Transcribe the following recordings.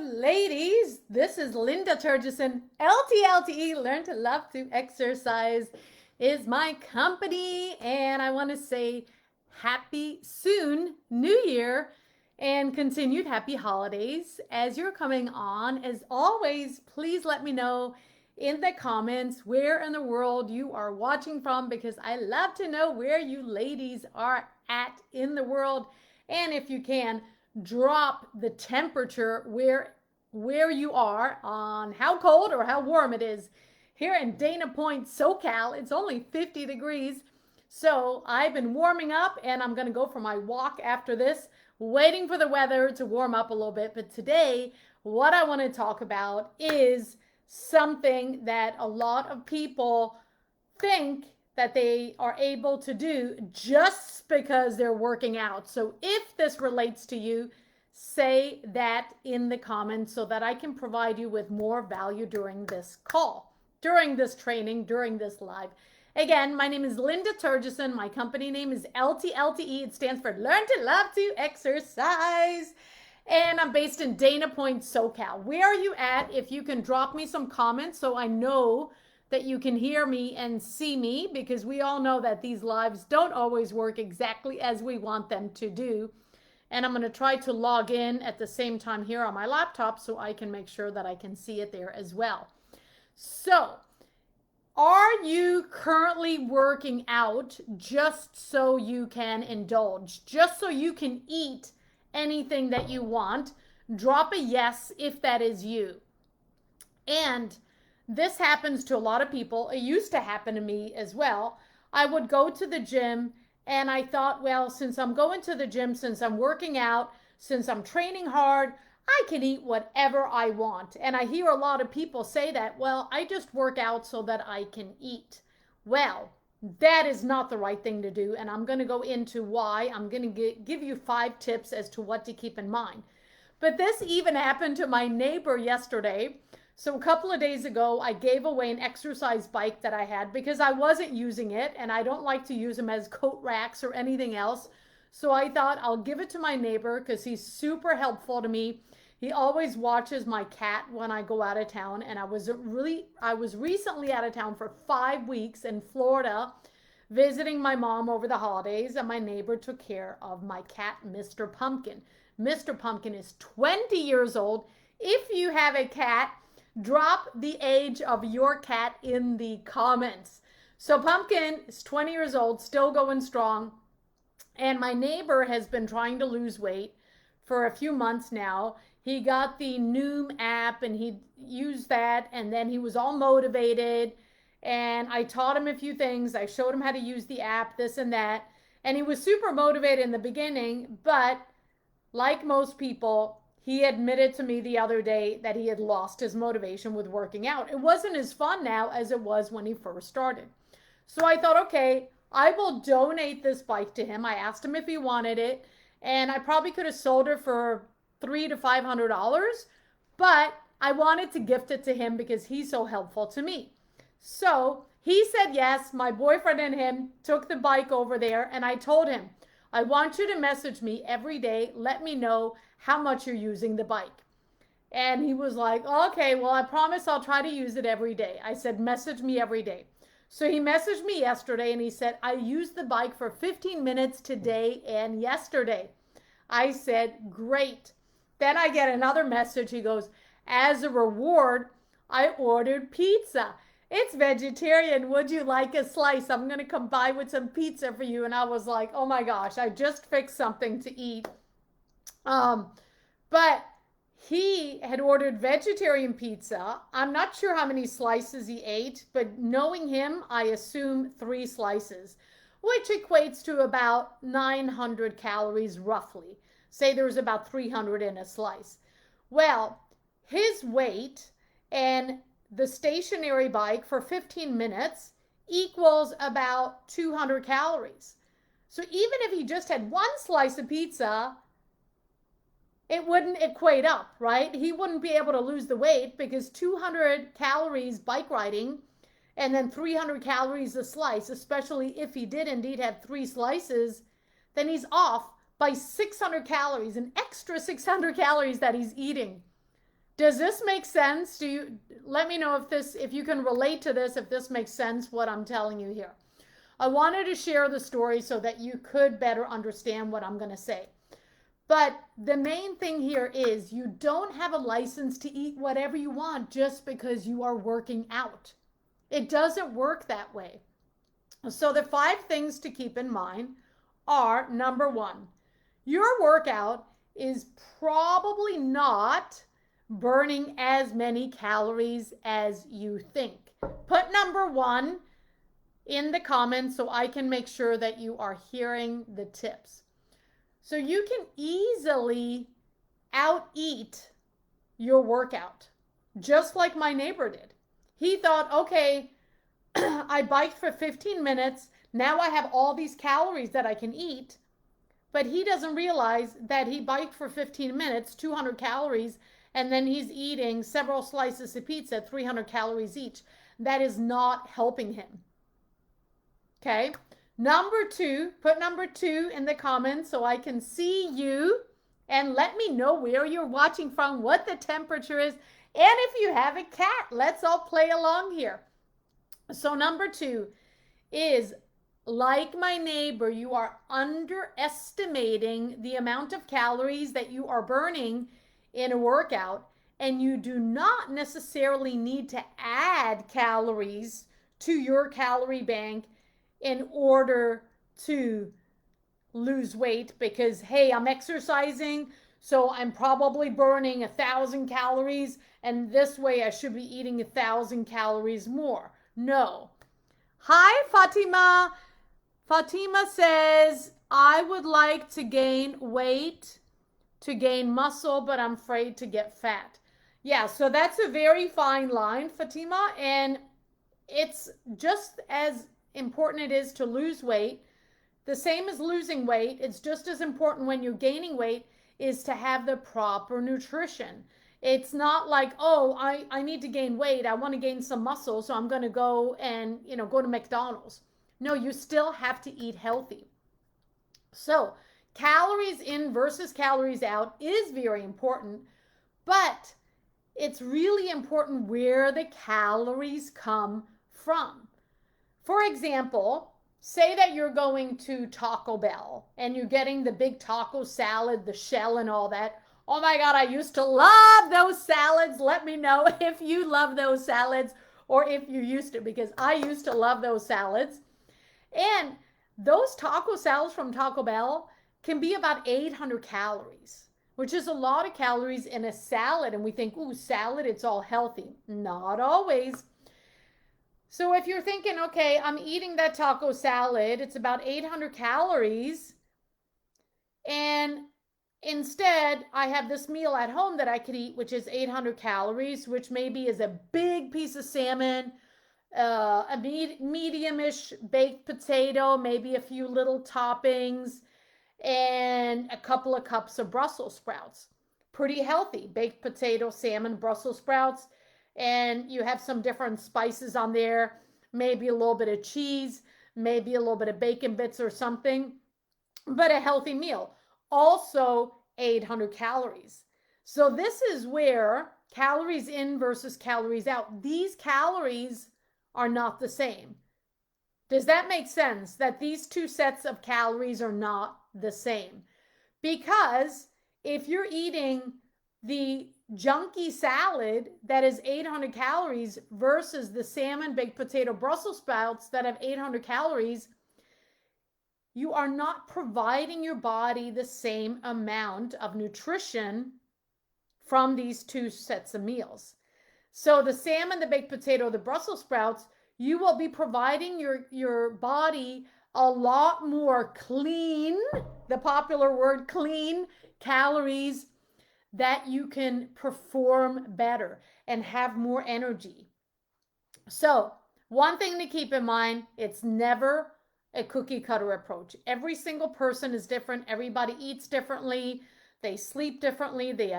ladies. This is Linda Terjesen. LTLTE, Learn to Love to Exercise, is my company. And I want to say happy soon New Year and continued happy holidays as you're coming on. As always, please let me know in the comments where in the world you are watching from, because I love to know where you ladies are at in the world. And if you can, drop the temperature where you are, on how cold or how warm it is. Here in Dana Point, SoCal, it's only 50 degrees. So I've been warming up and I'm going to go for my walk after this, waiting for the weather to warm up a little bit. But today, what I want to talk about is something that a lot of people think that they are able to do just because they're working out. So if this relates to you, say that in the comments so that I can provide you with more value during this call, during this training, during this live. Again, my name is Linda Terjesen. My company name is LTLTE. It stands for Learn to Love to Exercise. And I'm based in Dana Point, SoCal. Where are you at? If you can drop me some comments so I know that you can hear me and see me, because we all know that these lives don't always work exactly as we want them to do. And I'm going to try to log in at the same time here on my laptop so I can make sure that I can see it there as well. So, are you currently working out just so you can indulge, just so you can eat anything that you want? Drop a yes if that is you. And this happens to a lot of people. It used to happen to me as well. I would go to the gym and I thought, well, since I'm going to the gym, since I'm working out, since I'm training hard, I can eat whatever I want. And I hear a lot of people say that, well, I just work out so that I can eat. Well, that is not the right thing to do. And I'm going to go into why. I'm going to give you 5 tips as to what to keep in mind. But this even happened to my neighbor yesterday. So a couple of days ago, I gave away an exercise bike that I had because I wasn't using it, and I don't like to use them as coat racks or anything else. So I thought I'll give it to my neighbor because he's super helpful to me. He always watches my cat when I go out of town, and I was recently out of town for 5 weeks in Florida visiting my mom over the holidays, and my neighbor took care of my cat, Mr. Pumpkin. Mr. Pumpkin is 20 years old. If you have a cat, drop the age of your cat in the comments. So Pumpkin is 20 years old, still going strong. And my neighbor has been trying to lose weight for a few months now. He got the Noom app and he used that, and then he was all motivated. And I taught him a few things. I showed him how to use the app, this and that. And he was super motivated in the beginning, but like most people, he admitted to me the other day that he had lost his motivation with working out. It wasn't as fun now as it was when he first started. So I thought, okay, I will donate this bike to him. I asked him if he wanted it, and I probably could have sold it for $300 to $500, but I wanted to gift it to him because he's so helpful to me. So he said yes. My boyfriend and him took the bike over there, and I told him, I want you to message me every day. Let me know how much you're using the bike. And he was like, okay, well, I promise I'll try to use it every day. I said, message me every day. So he messaged me yesterday and he said, I used the bike for 15 minutes today and yesterday. I said, great. Then I get another message. He goes, as a reward, I ordered pizza. It's vegetarian. Would you like a slice? I'm going to come by with some pizza for you. And I was like, oh my gosh, I just fixed something to eat. But he had ordered vegetarian pizza. I'm not sure how many slices he ate, but knowing him, I assume 3 slices, which equates to about 900 calories roughly. Say there was about 300 in a slice. Well, his weight and the stationary bike for 15 minutes equals about 200 calories. So even if he just had 1 slice of pizza, it wouldn't equate up, right? He wouldn't be able to lose the weight because 200 calories bike riding and then 300 calories a slice, especially if he did indeed have 3 slices, then he's off by 600 calories, an extra 600 calories that he's eating. Does this make sense? Do you let me know if you can relate to this, if this makes sense what I'm telling you here. I wanted to share the story so that you could better understand what I'm going to say. But the main thing here is you don't have a license to eat whatever you want just because you are working out. It doesn't work that way. So the 5 things to keep in mind are, number 1, your workout is probably not burning as many calories as you think. Put number 1 in the comments so I can make sure that you are hearing the tips. So you can easily out-eat your workout, just like my neighbor did. He thought, okay, I biked for 15 minutes. Now I have all these calories that I can eat. But he doesn't realize that he biked for 15 minutes, 200 calories, and then he's eating several slices of pizza, 300 calories each. That is not helping him. Okay? Number 2, put number 2 in the comments so I can see you and let me know where you're watching from, what the temperature is, and if you have a cat, let's all play along here. So number 2 is, like my neighbor, you are underestimating the amount of calories that you are burning in a workout, and you do not necessarily need to add calories to your calorie bank in order to lose weight because, hey, I'm exercising, so I'm probably burning 1,000 calories, and this way I should be eating 1,000 calories more. No. Hi, Fatima. Fatima says, I would like to gain weight, to gain muscle, but I'm afraid to get fat. Yeah, so that's a very fine line, Fatima, and it's just as important it is to lose weight. The same as losing weight, it's just as important when you're gaining weight is to have the proper nutrition. It's not like, oh, I need to gain weight. I want to gain some muscle, so I'm going to go and, go to McDonald's. No, you still have to eat healthy. So calories in versus calories out is very important, but it's really important where the calories come from. For example, say that you're going to Taco Bell and you're getting the big taco salad, the shell and all that. Oh my God, I used to love those salads. Let me know if you love those salads or if you used to, because I used to love those salads. And those taco salads from Taco Bell can be about 800 calories, which is a lot of calories in a salad. And we think, ooh, salad, it's all healthy. Not always. So if you're thinking, okay, I'm eating that taco salad, it's about 800 calories, and instead I have this meal at home that I could eat, which is 800 calories, which maybe is a big piece of salmon, a medium-ish baked potato, maybe a few little toppings, and a couple of cups of Brussels sprouts. Pretty healthy. Baked potato, salmon, Brussels sprouts. And you have some different spices on there, maybe a little bit of cheese, maybe a little bit of bacon bits or something, but a healthy meal. Also 800 calories. So this is where calories in versus calories out. These calories are not the same. Does that make sense that these two sets of calories are not the same? Because if you're eating the junky salad that is 800 calories versus the salmon, baked potato, Brussels sprouts that have 800 calories, you are not providing your body the same amount of nutrition from these two sets of meals. So the salmon, the baked potato, the Brussels sprouts, you will be providing your body a lot more clean, the popular word clean, calories that you can perform better and have more energy. So one thing to keep in mind, it's never a cookie cutter approach. Every single person is different. Everybody eats differently. They sleep differently. They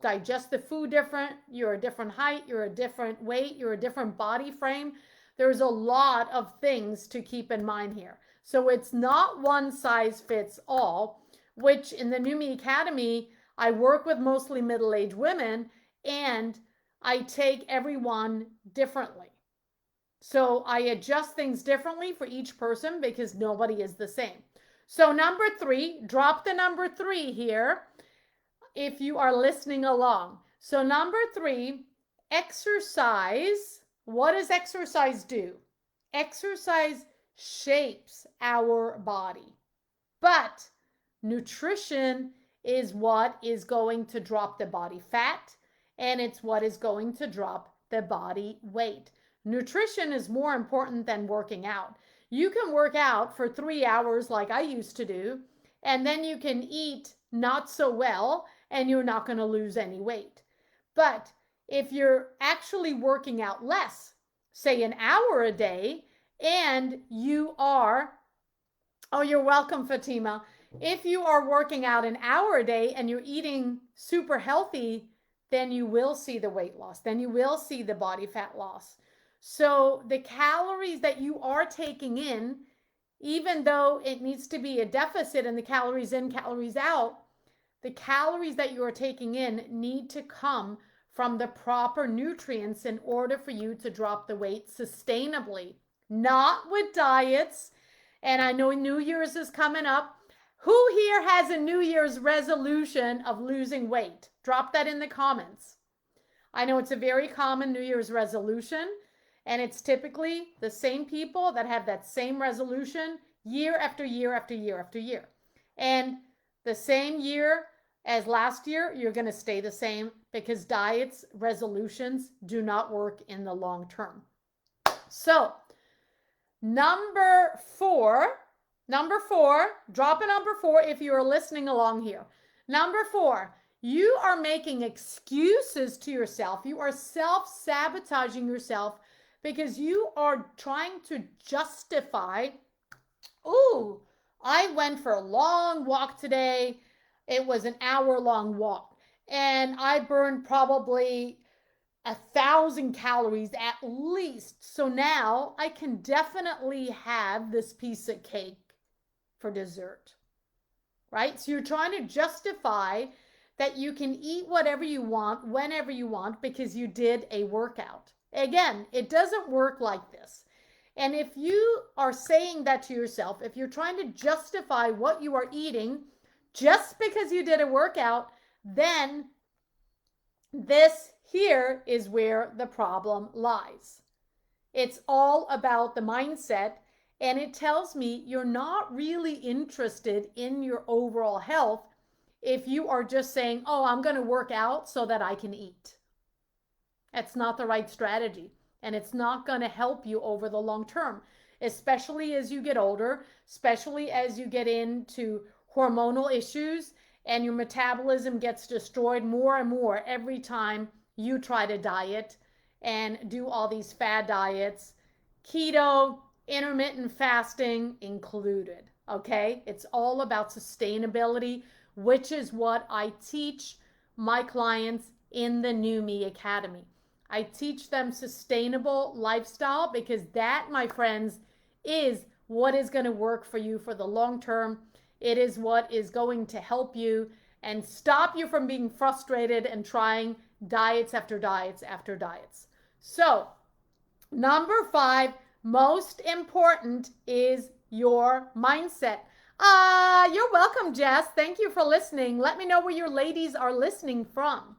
digest the food different. You're a different height. You're a different weight. You're a different body frame. There's a lot of things to keep in mind here. So it's not one size fits all, which in the New Me Academy, I work with mostly middle-aged women, and I take everyone differently. So I adjust things differently for each person because nobody is the same. So number 3, drop the number 3 here if you are listening along. So number 3, exercise. What does exercise do? Exercise shapes our body. But nutrition is what is going to drop the body fat, and it's what is going to drop the body weight. Nutrition is more important than working out. You can work out for 3 hours like I used to do, and then you can eat not so well, and you're not going to lose any weight. But if you're actually working out less, say an hour a day, and you are, oh, you're welcome, Fatima. If you are working out an hour a day and you're eating super healthy, then you will see the weight loss. Then you will see the body fat loss. So the calories that you are taking in, even though it needs to be a deficit in the calories in, calories out, the calories that you are taking in need to come from the proper nutrients in order for you to drop the weight sustainably, not with diets. And I know New Year's is coming up. Who here has a New Year's resolution of losing weight? Drop that in the comments. I know it's a very common New Year's resolution, and it's typically the same people that have that same resolution year after year after year after year. And the same year as last year, you're going to stay the same because diets, resolutions do not work in the long term. So, number four, drop a number 4 if you are listening along here. Number 4, you are making excuses to yourself. You are self-sabotaging yourself because you are trying to justify, ooh, I went for a long walk today. It was an hour-long walk, and I burned probably 1,000 calories at least. So now I can definitely have this piece of cake for dessert, right? So you're trying to justify that you can eat whatever you want, whenever you want, because you did a workout. Again, it doesn't work like this. And if you are saying that to yourself, if you're trying to justify what you are eating just because you did a workout, then this here is where the problem lies. It's all about the mindset, and it tells me you're not really interested in your overall health if you are just saying, oh, I'm going to work out so that I can eat. That's not the right strategy, and it's not going to help you over the long term, especially as you get older, especially as you get into hormonal issues and your metabolism gets destroyed more and more every time you try to diet and do all these fad diets, keto, intermittent fasting included, okay? It's all about sustainability, which is what I teach my clients in the New Me Academy. I teach them sustainable lifestyle because that, my friends, is what is going to work for you for the long term. It is what is going to help you and stop you from being frustrated and trying diets after diets after diets. So, number 5, most important is your mindset. You're welcome, Jess. Thank you for listening. Let me know where your ladies are listening from.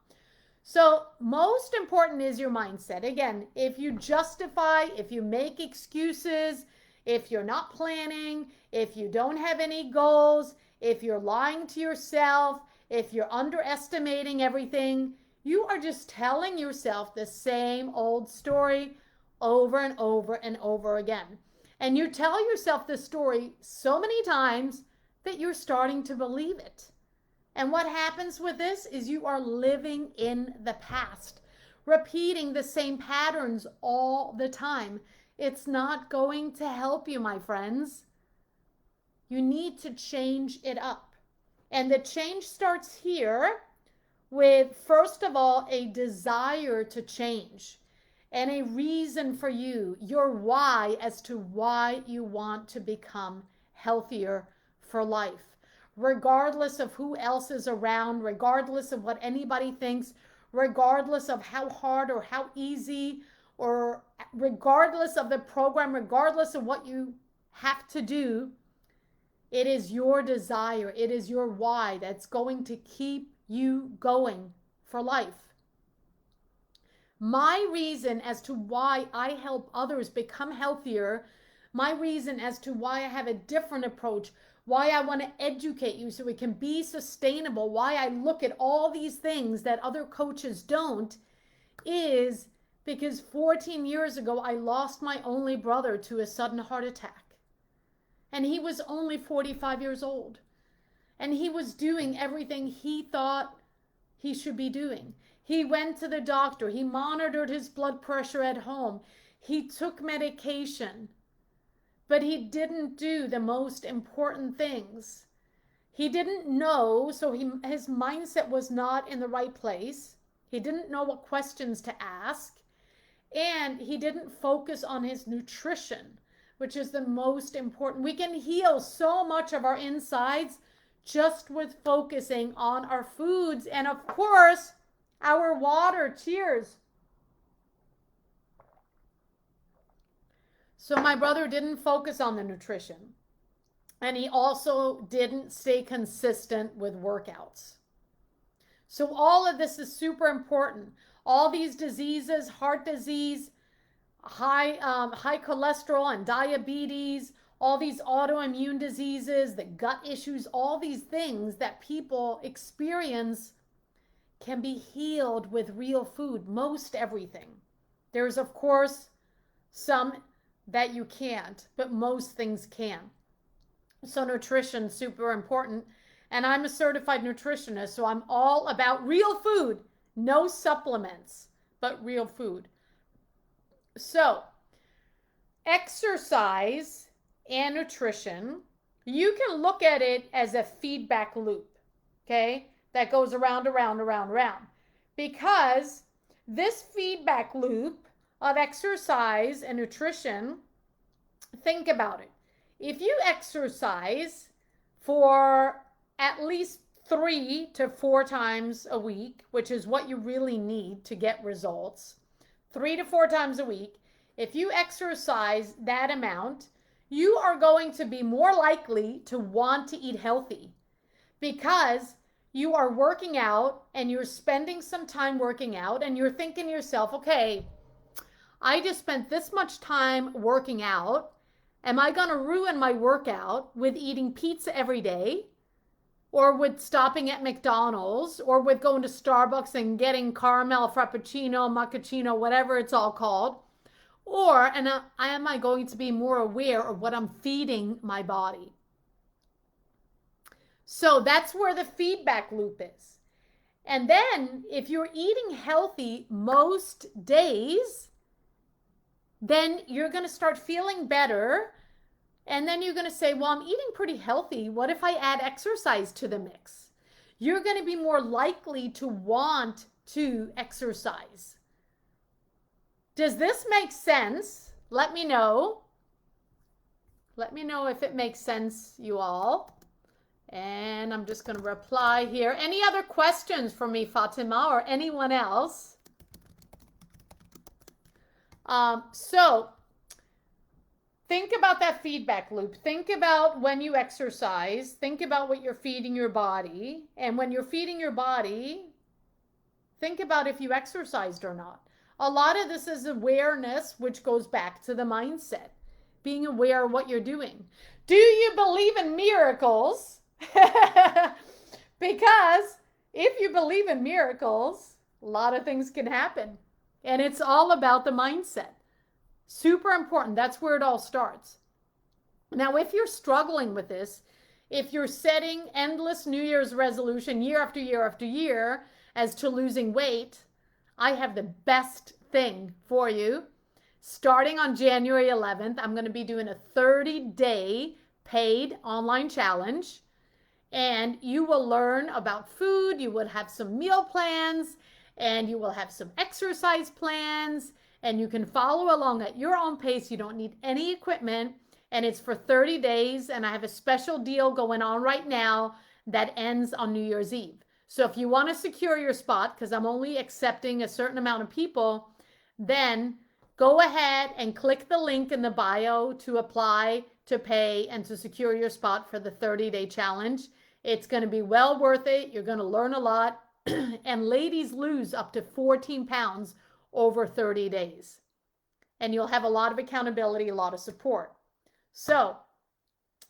So, most important is your mindset. Again, if you justify, if you make excuses, if you're not planning, if you don't have any goals, if you're lying to yourself, if you're underestimating everything, you are just telling yourself the same old story over and over and over again. And you tell yourself this story so many times that you're starting to believe it. And what happens with this is you are living in the past, repeating the same patterns all the time. It's not going to help you, my friends. You need to change it up. And the change starts here with, first of all, a desire to change and a reason for you, your why as to why you want to become healthier for life. Regardless of who else is around, regardless of what anybody thinks, regardless of how hard or how easy, or regardless of the program, regardless of what you have to do. It is your desire, it is your why that's going to keep you going for life. My reason as to why I help others become healthier, my reason as to why I have a different approach, why I want to educate you so it can be sustainable, why I look at all these things that other coaches don't, is because 14 years ago I lost my only brother to a sudden heart attack. And he was only 45 years old. And he was doing everything he thought he should be doing. He went to the doctor. He monitored his blood pressure at home. He took medication. But he didn't do the most important things. He didn't know, so his mindset was not in the right place. He didn't know what questions to ask. And he didn't focus on his nutrition, which is the most important. We can heal so much of our insides just with focusing on our foods and, of course, our water. Cheers. So my brother didn't focus on the nutrition, and he also didn't stay consistent with workouts. So all of this is super important. All these diseases, heart disease, high cholesterol and diabetes, all these autoimmune diseases, the gut issues, all these things that people experience can be healed with real food. Most everything. There's, of course, some that you can't, but most things can. So nutrition, super important. And I'm a certified nutritionist, so I'm all about real food. No supplements, but real food. So, exercise and nutrition, you can look at it as a feedback loop, okay? That goes around, around, around, around. Because this feedback loop of exercise and nutrition, think about it. If you exercise for at least 3 to 4 times a week, which is what you really need to get results, 3 to 4 times a week, if you exercise that amount, you are going to be more likely to want to eat healthy because you are working out and you're spending some time working out and you're thinking to yourself, okay, I just spent this much time working out. Am I going to ruin my workout with eating pizza every day, or with stopping at McDonald's, or with going to Starbucks and getting caramel frappuccino, macchiato, whatever it's all called? Or am I going to be more aware of what I'm feeding my body? So that's where the feedback loop is. And then if you're eating healthy most days, then you're going to start feeling better. And then you're going to say, well, I'm eating pretty healthy. What if I add exercise to the mix? You're going to be more likely to want to exercise. Does this make sense? Let me know. Let me know if it makes sense, you all. And I'm just going to reply here. Any other questions for me, Fatima, or anyone else? So think about that feedback loop. Think about when you exercise. Think about what you're feeding your body. And when you're feeding your body, think about if you exercised or not. A lot of this is awareness, which goes back to the mindset. Being aware of what you're doing. Do you believe in miracles? Because if you believe in miracles, a lot of things can happen. And it's all about the mindset. Super important. That's where it all starts. Now, if you're struggling with this, if you're setting endless New Year's resolution year after year after year as to losing weight, I have the best thing for you. Starting on January 11th, I'm going to be doing a 30-day paid online challenge. And you will learn about food. You will have some meal plans. And you will have some exercise plans, and you can follow along at your own pace. You don't need any equipment, and it's for 30 days, and I have a special deal going on right now that ends on New Year's Eve. So if you want to secure your spot, because I'm only accepting a certain amount of people, then go ahead and click the link in the bio to apply, to pay, and to secure your spot for the 30-day challenge. It's going to be well worth it. You're going to learn a lot. And ladies lose up to 14 pounds over 30 days. And you'll have a lot of accountability, a lot of support. So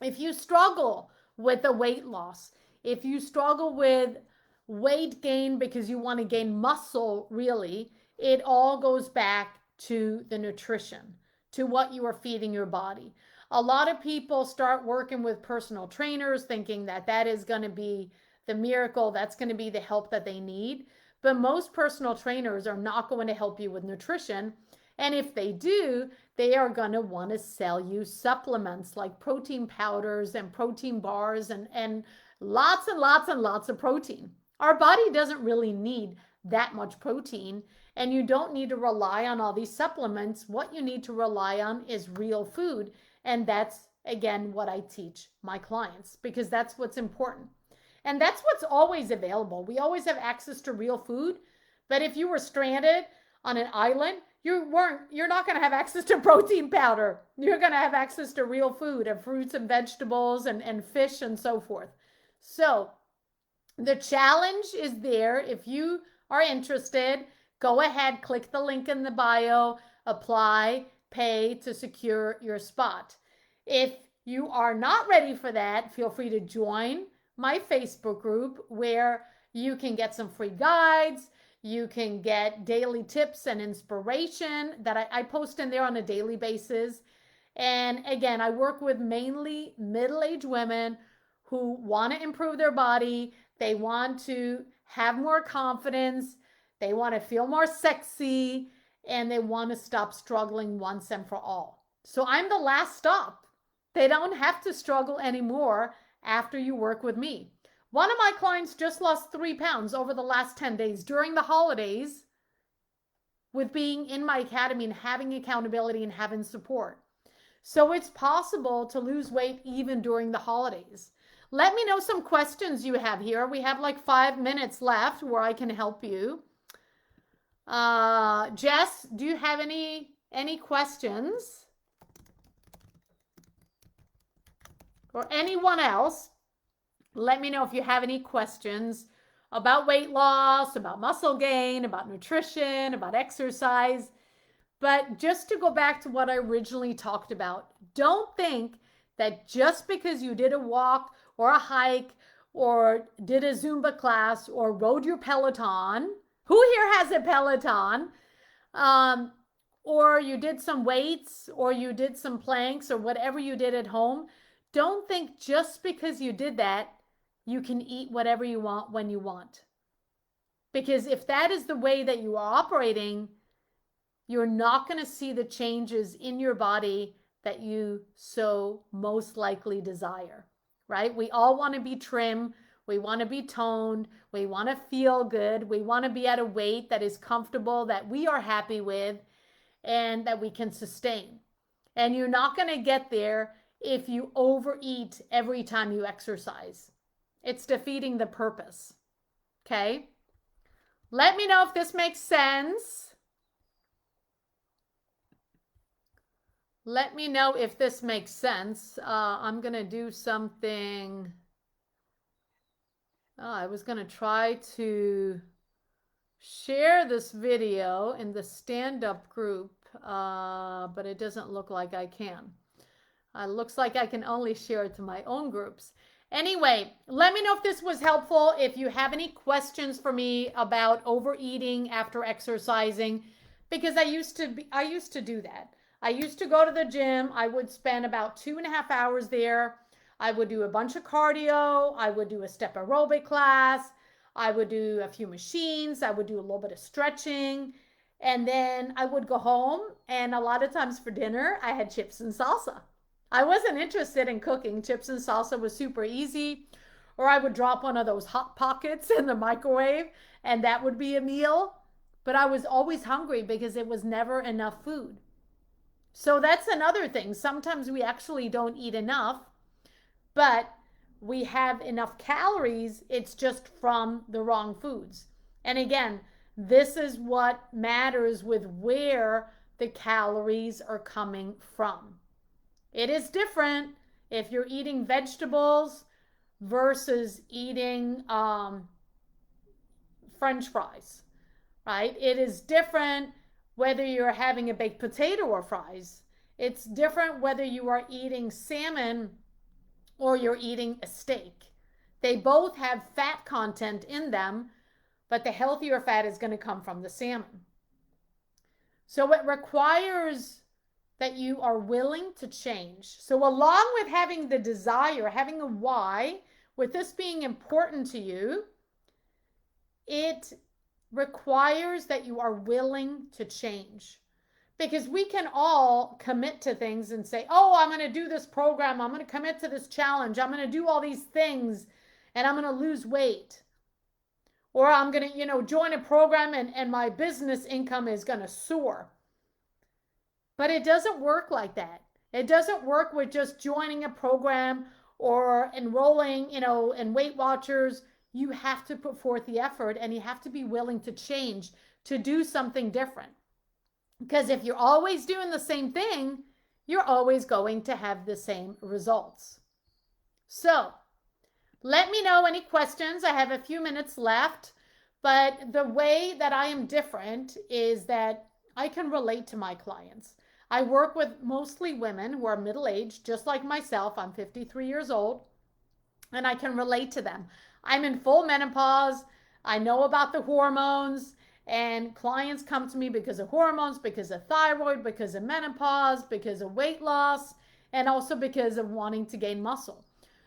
if you struggle with the weight loss, if you struggle with weight gain because you want to gain muscle, really, it all goes back to the nutrition, to what you are feeding your body. A lot of people start working with personal trainers thinking that that is going to be the miracle, that's going to be the help that they need. But most personal trainers are not going to help you with nutrition. And if they do, they are going to want to sell you supplements like protein powders and protein bars and lots and lots and lots of protein. Our body doesn't really need that much protein, and you don't need to rely on all these supplements. What you need to rely on is real food. And that's, again, what I teach my clients, because that's what's important. And that's what's always available. We always have access to real food. But if you were stranded on an island, you're not going to have access to protein powder. You're going to have access to real food and fruits and vegetables and fish and so forth. So the challenge is there. If you are interested, go ahead, click the link in the bio, apply, pay to secure your spot. If you are not ready for that, feel free to join my Facebook group where you can get some free guides. You can get daily tips and inspiration that I post in there on a daily basis. And again, I work with mainly middle-aged women who want to improve their body. They want to have more confidence. They want to feel more sexy, and they want to stop struggling once and for all. So I'm the last stop. They don't have to struggle anymore after you work with me. One of my clients just lost 3 pounds over the last 10 days during the holidays with being in my academy and having accountability and having support. So it's possible to lose weight even during the holidays. Let me know some questions you have here. We have like 5 minutes left where I can help you. Jess, do you have any questions? Or anyone else? Let me know if you have any questions about weight loss, about muscle gain, about nutrition, about exercise. But just to go back to what I originally talked about, don't think that just because you did a walk or a hike or did a Zumba class or rode your Peloton, who here has a Peloton, or you did some weights or you did some planks or whatever you did at home, don't think just because you did that, you can eat whatever you want when you want. Because if that is the way that you are operating, you're not going to see the changes in your body that you so most likely desire, right? We all want to be trim. We want to be toned. We want to feel good. We want to be at a weight that is comfortable, that we are happy with, and that we can sustain. And you're not going to get there if you overeat every time you exercise. It's defeating the purpose. Okay? Let me know if this makes sense. Let me know if this makes sense. I'm going to do something. I was going to try to share this video in the stand-up group, but it doesn't look like I can. It looks like I can only share it to my own groups. Anyway, let me know if this was helpful. If you have any questions for me about overeating after exercising, because I used to do that. I used to go to the gym. I would spend about 2.5 hours there. I would do a bunch of cardio. I would do a step aerobic class. I would do a few machines. I would do a little bit of stretching. And then I would go home, and a lot of times for dinner, I had chips and salsa. I wasn't interested in cooking. Chips and salsa was super easy. Or I would drop one of those Hot Pockets in the microwave, and that would be a meal. But I was always hungry because it was never enough food. So that's another thing. Sometimes we actually don't eat enough. But we have enough calories, it's just from the wrong foods. And again, this is what matters with where the calories are coming from. It is different if you're eating vegetables versus eating French fries, right? It is different whether you're having a baked potato or fries. It's different whether you are eating salmon or you're eating a steak. They both have fat content in them, but the healthier fat is going to come from the salmon. So it requires that you are willing to change. So along with having the desire, having a why, with this being important to you, it requires that you are willing to change. Because we can all commit to things and say, oh, I'm going to do this program. I'm going to commit to this challenge. I'm going to do all these things and I'm going to lose weight. Or I'm going to, join a program and my business income is going to soar. But it doesn't work like that. It doesn't work with just joining a program or enrolling, in Weight Watchers. You have to put forth the effort and you have to be willing to change, to do something different. Because if you're always doing the same thing, you're always going to have the same results. So let me know any questions. I have a few minutes left, but the way that I am different is that I can relate to my clients. I work with mostly women who are middle-aged, just like myself. I'm 53 years old, and I can relate to them. I'm in full menopause. I know about the hormones, and clients come to me because of hormones, because of thyroid, because of menopause, because of weight loss, and also because of wanting to gain muscle.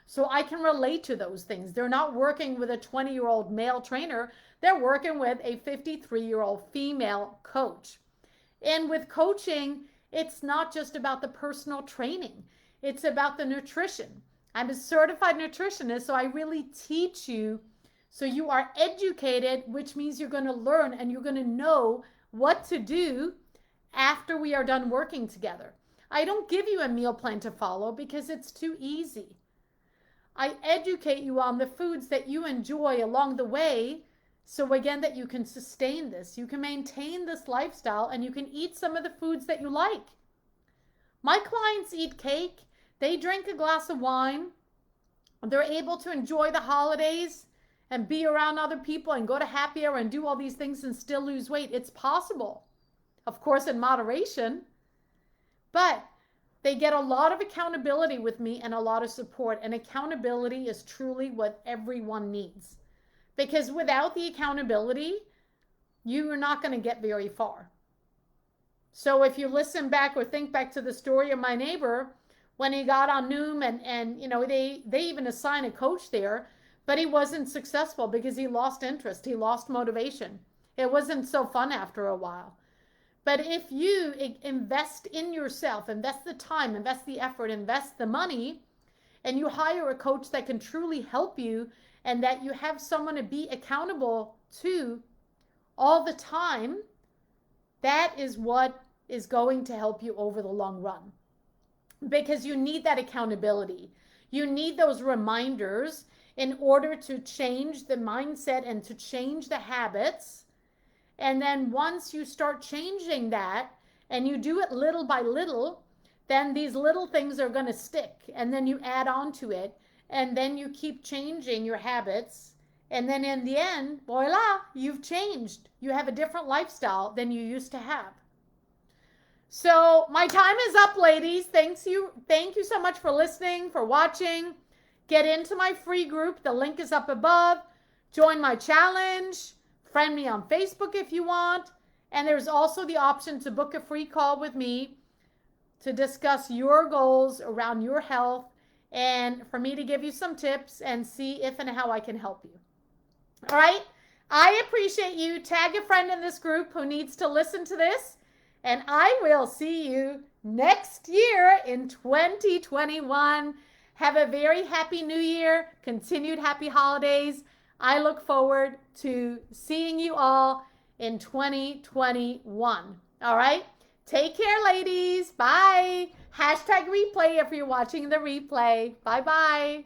So I can relate to those things. They're not working with a 20-year-old male trainer. They're working with a 53-year-old female coach. And with coaching, it's not just about the personal training. It's about the nutrition. I'm a certified nutritionist, so I really teach you so you are educated, which means you're going to learn and you're going to know what to do after we are done working together. I don't give you a meal plan to follow because it's too easy. I educate you on the foods that you enjoy along the way, so again, that you can sustain this. You can maintain this lifestyle and you can eat some of the foods that you like. My clients eat cake. They drink a glass of wine. They're able to enjoy the holidays and be around other people and go to happy hour and do all these things and still lose weight. It's possible. Of course, in moderation. But they get a lot of accountability with me and a lot of support. And accountability is truly what everyone needs. Because without the accountability, you are not going to get very far. So if you listen back or think back to the story of my neighbor, when he got on Noom and they even assign a coach there, but he wasn't successful because he lost interest. He lost motivation. It wasn't so fun after a while. But if you invest in yourself, invest the time, invest the effort, invest the money, and you hire a coach that can truly help you and that you have someone to be accountable to all the time, that is what is going to help you over the long run. Because you need that accountability. You need those reminders in order to change the mindset and to change the habits. And then once you start changing that and you do it little by little, then these little things are going to stick. And then you add on to it. And then you keep changing your habits. And then in the end, voila, you've changed. You have a different lifestyle than you used to have. So my time is up, ladies. Thank you so much for listening, for watching. Get into my free group. The link is up above. Join my challenge. Friend me on Facebook if you want. And there's also the option to book a free call with me to discuss your goals around your health and for me to give you some tips and see if and how I can help you. All right? I appreciate you. Tag a friend in this group who needs to listen to this. And I will see you next year in 2021. Have a very happy new year. Continued happy holidays. I look forward to seeing you all in 2021. All right? Take care, ladies. Bye. Hashtag replay if you're watching the replay. Bye-bye.